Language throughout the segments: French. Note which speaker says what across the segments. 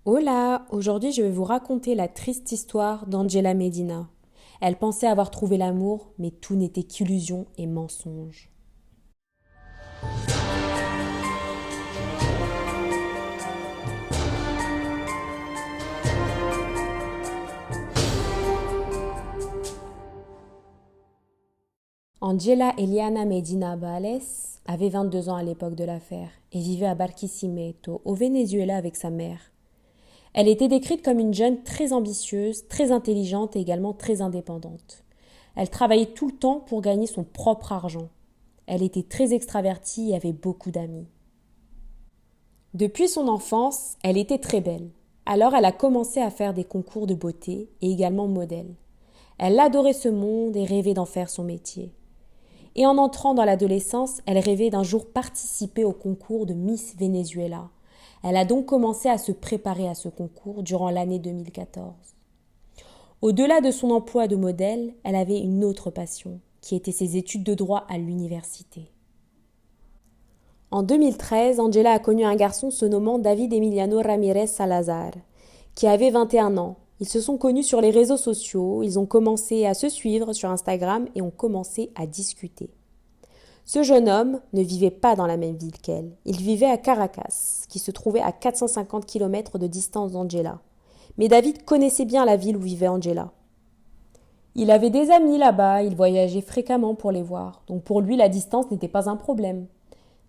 Speaker 1: Hola, aujourd'hui je vais vous raconter la triste histoire d'Angela Medina. Elle pensait avoir trouvé l'amour, mais tout n'était qu'illusion et mensonge. Angela Eliana Medina Bales avait 22 ans à l'époque de l'affaire et vivait à Barquisimeto, au Venezuela avec sa mère. Elle était décrite comme une jeune très ambitieuse, très intelligente et également très indépendante. Elle travaillait tout le temps pour gagner son propre argent. Elle était très extravertie et avait beaucoup d'amis. Depuis son enfance, elle était très belle. Alors elle a commencé à faire des concours de beauté et également modèle. Elle adorait ce monde et rêvait d'en faire son métier. Et en entrant dans l'adolescence, elle rêvait d'un jour participer au concours de Miss Venezuela. Elle a donc commencé à se préparer à ce concours durant l'année 2014. Au-delà de son emploi de modèle, elle avait une autre passion, qui était ses études de droit à l'université. En 2013, Angela a connu un garçon se nommant David Emiliano Ramirez Salazar, qui avait 21 ans. Ils se sont connus sur les réseaux sociaux, ils ont commencé à se suivre sur Instagram et ont commencé à discuter. Ce jeune homme ne vivait pas dans la même ville qu'elle. Il vivait à Caracas, qui se trouvait à 450 km de distance d'Angela. Mais David connaissait bien la ville où vivait Angela. Il avait des amis là-bas, il voyageait fréquemment pour les voir, donc pour lui la distance n'était pas un problème.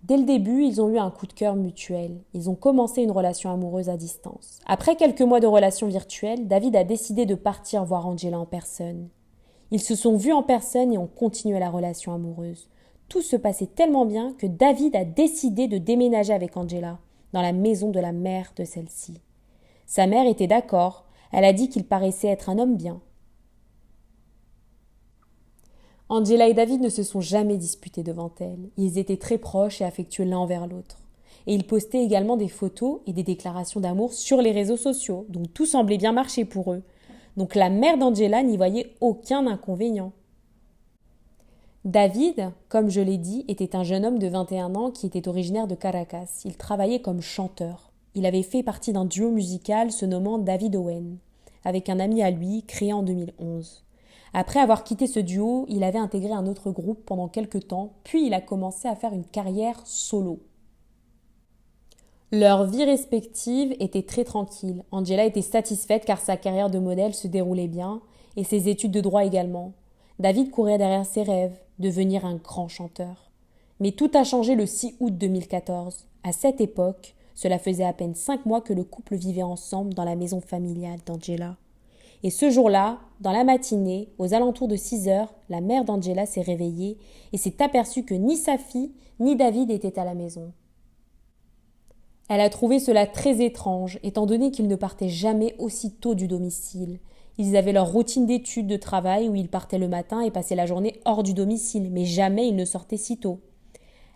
Speaker 1: Dès le début, ils ont eu un coup de cœur mutuel. Ils ont commencé une relation amoureuse à distance. Après quelques mois de relation virtuelle, David a décidé de partir voir Angela en personne. Ils se sont vus en personne et ont continué la relation amoureuse. Tout se passait tellement bien que David a décidé de déménager avec Angela, dans la maison de la mère de celle-ci. Sa mère était d'accord, elle a dit qu'il paraissait être un homme bien. Angela et David ne se sont jamais disputés devant elle. Ils étaient très proches et affectueux l'un envers l'autre. Et ils postaient également des photos et des déclarations d'amour sur les réseaux sociaux, donc tout semblait bien marcher pour eux. Donc la mère d'Angela n'y voyait aucun inconvénient. David, comme je l'ai dit, était un jeune homme de 21 ans qui était originaire de Caracas. Il travaillait comme chanteur. Il avait fait partie d'un duo musical se nommant David Owen, avec un ami à lui, créé en 2011. Après avoir quitté ce duo, il avait intégré un autre groupe pendant quelques temps, puis il a commencé à faire une carrière solo. Leur vie respective était très tranquille. Angela était satisfaite car sa carrière de modèle se déroulait bien, et ses études de droit également. David courait derrière ses rêves, devenir un grand chanteur. Mais tout a changé le 6 août 2014. À cette époque, cela faisait à peine 5 mois que le couple vivait ensemble dans la maison familiale d'Angela. Et ce jour-là, dans la matinée, aux alentours de 6 heures, la mère d'Angela s'est réveillée et s'est aperçue que ni sa fille ni David étaient à la maison. Elle a trouvé cela très étrange, étant donné qu'ils ne partaient jamais aussi tôt du domicile. Ils avaient leur routine d'études, de travail, où ils partaient le matin et passaient la journée hors du domicile, mais jamais ils ne sortaient si tôt.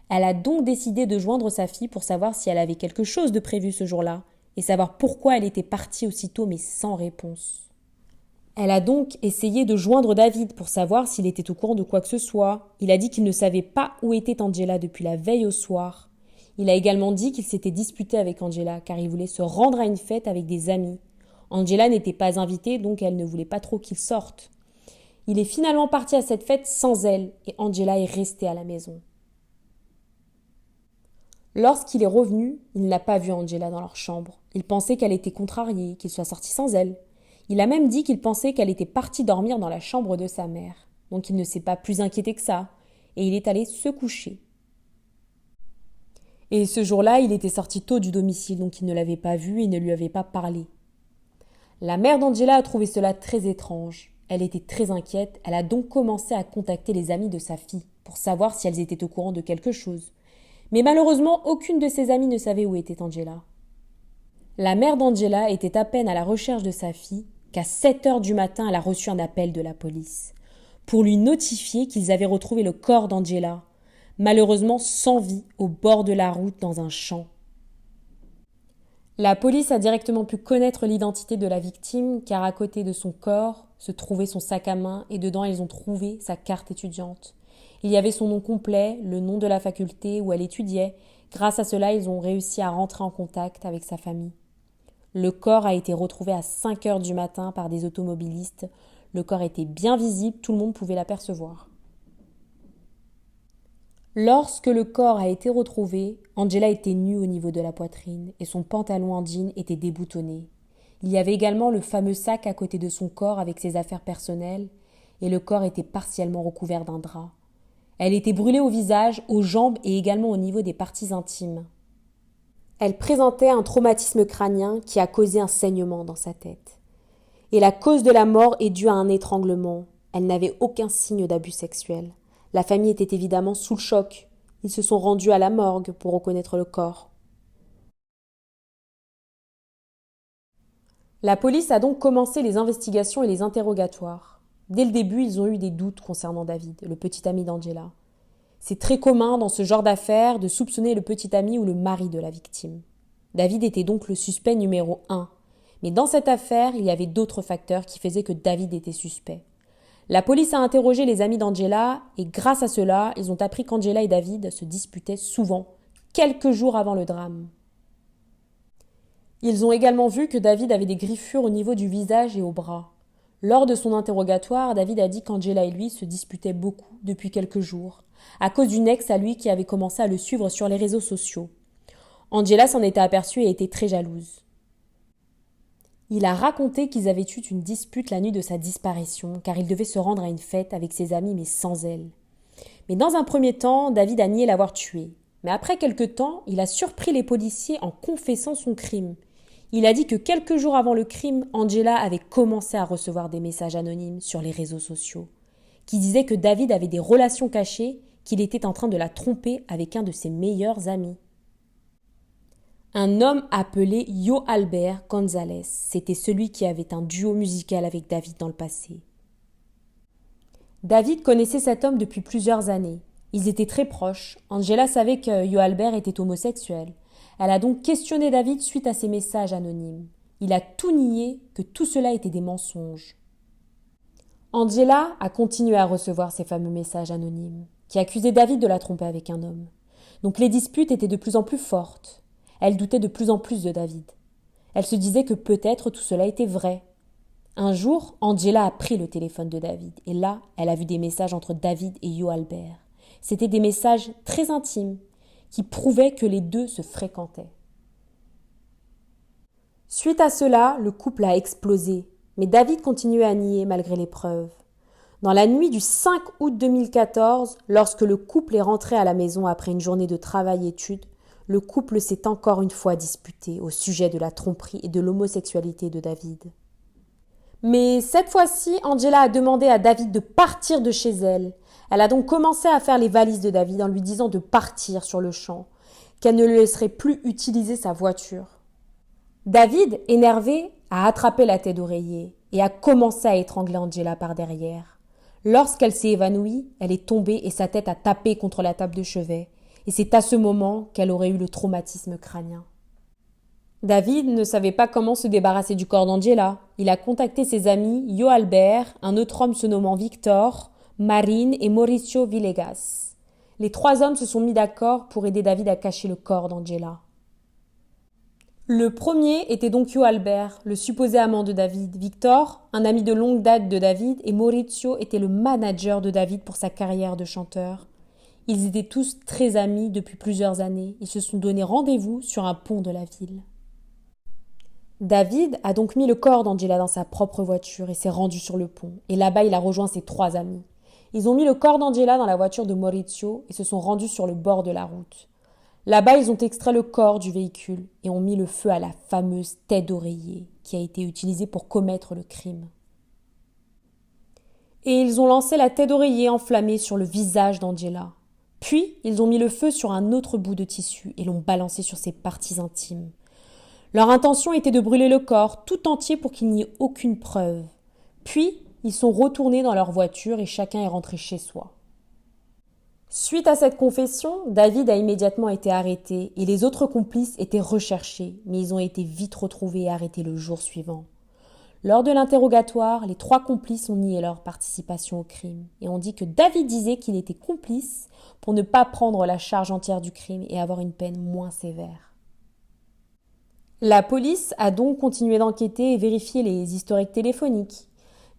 Speaker 1: Elle a donc décidé de joindre sa fille pour savoir si elle avait quelque chose de prévu ce jour-là, et savoir pourquoi elle était partie aussitôt mais sans réponse. Elle a donc essayé de joindre David pour savoir s'il était au courant de quoi que ce soit. Il a dit qu'il ne savait pas où était Angela depuis la veille au soir. Il a également dit qu'il s'était disputé avec Angela car il voulait se rendre à une fête avec des amis. Angela n'était pas invitée donc elle ne voulait pas trop qu'il sorte. Il est finalement parti à cette fête sans elle et Angela est restée à la maison. Lorsqu'il est revenu, il n'a pas vu Angela dans leur chambre. Il pensait qu'elle était contrariée, qu'il soit sorti sans elle. Il a même dit qu'il pensait qu'elle était partie dormir dans la chambre de sa mère. Donc il ne s'est pas plus inquiété que ça. Et il est allé se coucher. Et ce jour-là, il était sorti tôt du domicile, donc il ne l'avait pas vue et ne lui avait pas parlé. La mère d'Angela a trouvé cela très étrange. Elle était très inquiète, elle a donc commencé à contacter les amis de sa fille pour savoir si elles étaient au courant de quelque chose. Mais malheureusement, aucune de ses amies ne savait où était Angela. La mère d'Angela était à peine à la recherche de sa fille qu'à 7 heures du matin, elle a reçu un appel de la police pour lui notifier qu'ils avaient retrouvé le corps d'Angela, malheureusement sans vie, au bord de la route dans un champ. La police a directement pu connaître l'identité de la victime car à côté de son corps se trouvait son sac à main et dedans ils ont trouvé sa carte étudiante. Il y avait son nom complet, le nom de la faculté où elle étudiait. Grâce à cela, ils ont réussi à rentrer en contact avec sa famille. Le corps a été retrouvé à 5 heures du matin par des automobilistes. Le corps était bien visible, tout le monde pouvait l'apercevoir. Lorsque le corps a été retrouvé, Angela était nue au niveau de la poitrine et son pantalon en jean était déboutonné. Il y avait également le fameux sac à côté de son corps avec ses affaires personnelles et le corps était partiellement recouvert d'un drap. Elle était brûlée au visage, aux jambes et également au niveau des parties intimes. Elle présentait un traumatisme crânien qui a causé un saignement dans sa tête. Et la cause de la mort est due à un étranglement. Elle n'avait aucun signe d'abus sexuel. La famille était évidemment sous le choc. Ils se sont rendus à la morgue pour reconnaître le corps. La police a donc commencé les investigations et les interrogatoires. Dès le début, ils ont eu des doutes concernant David, le petit ami d'Angela. C'est très commun dans ce genre d'affaires de soupçonner le petit ami ou le mari de la victime. David était donc le suspect numéro 1. Mais dans cette affaire, il y avait d'autres facteurs qui faisaient que David était suspect. La police a interrogé les amis d'Angela et grâce à cela, ils ont appris qu'Angela et David se disputaient souvent, quelques jours avant le drame. Ils ont également vu que David avait des griffures au niveau du visage et au bras. Lors de son interrogatoire, David a dit qu'Angela et lui se disputaient beaucoup depuis quelques jours, à cause d'une ex à lui qui avait commencé à le suivre sur les réseaux sociaux. Angela s'en était aperçue et était très jalouse. Il a raconté qu'ils avaient eu une dispute la nuit de sa disparition, car il devait se rendre à une fête avec ses amis mais sans elle. Mais dans un premier temps, David a nié l'avoir tué. Mais après quelque temps, il a surpris les policiers en confessant son crime. Il a dit que quelques jours avant le crime, Angela avait commencé à recevoir des messages anonymes sur les réseaux sociaux, qui disaient que David avait des relations cachées, qu'il était en train de la tromper avec un de ses meilleurs amis. Un homme appelé Yo Albert González, c'était celui qui avait un duo musical avec David dans le passé. David connaissait cet homme depuis plusieurs années. Ils étaient très proches. Angela savait que Yo Albert était homosexuel. Elle a donc questionné David suite à ces messages anonymes. Il a tout nié, que tout cela était des mensonges. Angela a continué à recevoir ces fameux messages anonymes, qui accusaient David de la tromper avec un homme. Donc les disputes étaient de plus en plus fortes. Elle doutait de plus en plus de David. Elle se disait que peut-être tout cela était vrai. Un jour, Angela a pris le téléphone de David, et là, elle a vu des messages entre David et Yo Albert. C'étaient des messages très intimes, qui prouvaient que les deux se fréquentaient. Suite à cela, le couple a explosé, mais David continuait à nier malgré les preuves. Dans la nuit du 5 août 2014, lorsque le couple est rentré à la maison après une journée de travail-études, le couple s'est encore une fois disputé au sujet de la tromperie et de l'homosexualité de David. Mais cette fois-ci, Angela a demandé à David de partir de chez elle. Elle a donc commencé à faire les valises de David en lui disant de partir sur le champ, qu'elle ne lui laisserait plus utiliser sa voiture. David, énervé, a attrapé la tête d'oreiller et a commencé à étrangler Angela par derrière. Lorsqu'elle s'est évanouie, elle est tombée et sa tête a tapé contre la table de chevet. Et c'est à ce moment qu'elle aurait eu le traumatisme crânien. David ne savait pas comment se débarrasser du corps d'Angela. Il a contacté ses amis Yo Albert, un autre homme se nommant Victor, Marine et Mauricio Villegas. Les 3 hommes se sont mis d'accord pour aider David à cacher le corps d'Angela. Le premier était donc Yo Albert, le supposé amant de David. Victor, un ami de longue date de David, et Mauricio était le manager de David pour sa carrière de chanteur. Ils étaient tous très amis depuis plusieurs années. Ils se sont donné rendez-vous sur un pont de la ville. David a donc mis le corps d'Angela dans sa propre voiture et s'est rendu sur le pont. Et là-bas, il a rejoint ses 3 amis. Ils ont mis le corps d'Angela dans la voiture de Mauricio et se sont rendus sur le bord de la route. Là-bas, ils ont extrait le corps du véhicule et ont mis le feu à la fameuse tête d'oreiller qui a été utilisée pour commettre le crime. Et ils ont lancé la tête d'oreiller enflammée sur le visage d'Angela. Puis, ils ont mis le feu sur un autre bout de tissu et l'ont balancé sur ses parties intimes. Leur intention était de brûler le corps tout entier pour qu'il n'y ait aucune preuve. Puis, ils sont retournés dans leur voiture et chacun est rentré chez soi. Suite à cette confession, David a immédiatement été arrêté et les autres complices étaient recherchés, mais ils ont été vite retrouvés et arrêtés le jour suivant. Lors de l'interrogatoire, les 3 complices ont nié leur participation au crime et ont dit que David disait qu'il était complice pour ne pas prendre la charge entière du crime et avoir une peine moins sévère. La police a donc continué d'enquêter et vérifier les historiques téléphoniques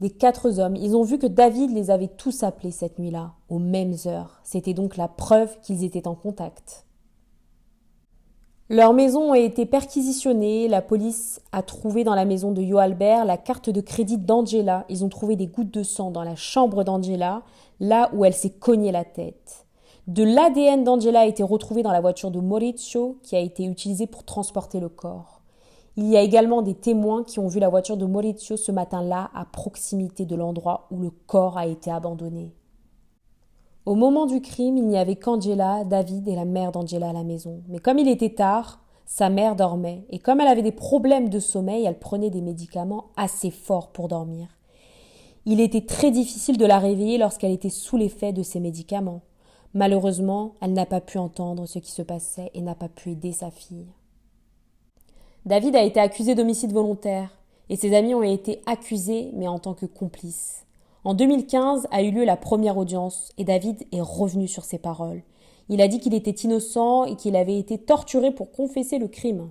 Speaker 1: des 4 hommes. Ils ont vu que David les avait tous appelés cette nuit-là, aux mêmes heures. C'était donc la preuve qu'ils étaient en contact. Leur maison a été perquisitionnée. La police a trouvé dans la maison de Yo Albert la carte de crédit d'Angela. Ils ont trouvé des gouttes de sang dans la chambre d'Angela, là où elle s'est cognée la tête. De l'ADN d'Angela a été retrouvé dans la voiture de Maurizio, qui a été utilisée pour transporter le corps. Il y a également des témoins qui ont vu la voiture de Maurizio ce matin-là à proximité de l'endroit où le corps a été abandonné. Au moment du crime, il n'y avait qu'Angela, David et la mère d'Angela à la maison. Mais comme il était tard, sa mère dormait. Et comme elle avait des problèmes de sommeil, elle prenait des médicaments assez forts pour dormir. Il était très difficile de la réveiller lorsqu'elle était sous l'effet de ces médicaments. Malheureusement, elle n'a pas pu entendre ce qui se passait et n'a pas pu aider sa fille. David a été accusé d'homicide volontaire et ses amis ont été accusés mais en tant que complices. En 2015 a eu lieu la première audience et David est revenu sur ses paroles. Il a dit qu'il était innocent et qu'il avait été torturé pour confesser le crime.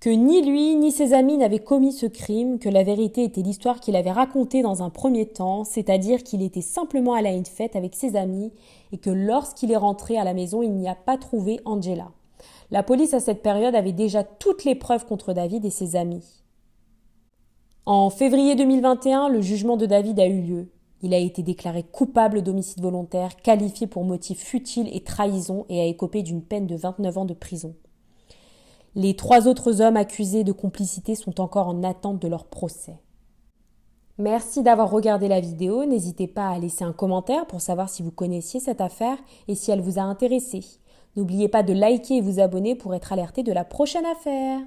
Speaker 1: Que ni lui ni ses amis n'avaient commis ce crime, que la vérité était l'histoire qu'il avait racontée dans un premier temps, c'est-à-dire qu'il était simplement allé à une fête avec ses amis et que lorsqu'il est rentré à la maison, il n'y a pas trouvé Angela. La police à cette période avait déjà toutes les preuves contre David et ses amis. En février 2021, le jugement de David a eu lieu. Il a été déclaré coupable d'homicide volontaire, qualifié pour motif futile et trahison et a écopé d'une peine de 29 ans de prison. Les 3 autres hommes accusés de complicité sont encore en attente de leur procès. Merci d'avoir regardé la vidéo. N'hésitez pas à laisser un commentaire pour savoir si vous connaissiez cette affaire et si elle vous a intéressé. N'oubliez pas de liker et vous abonner pour être alerté de la prochaine affaire.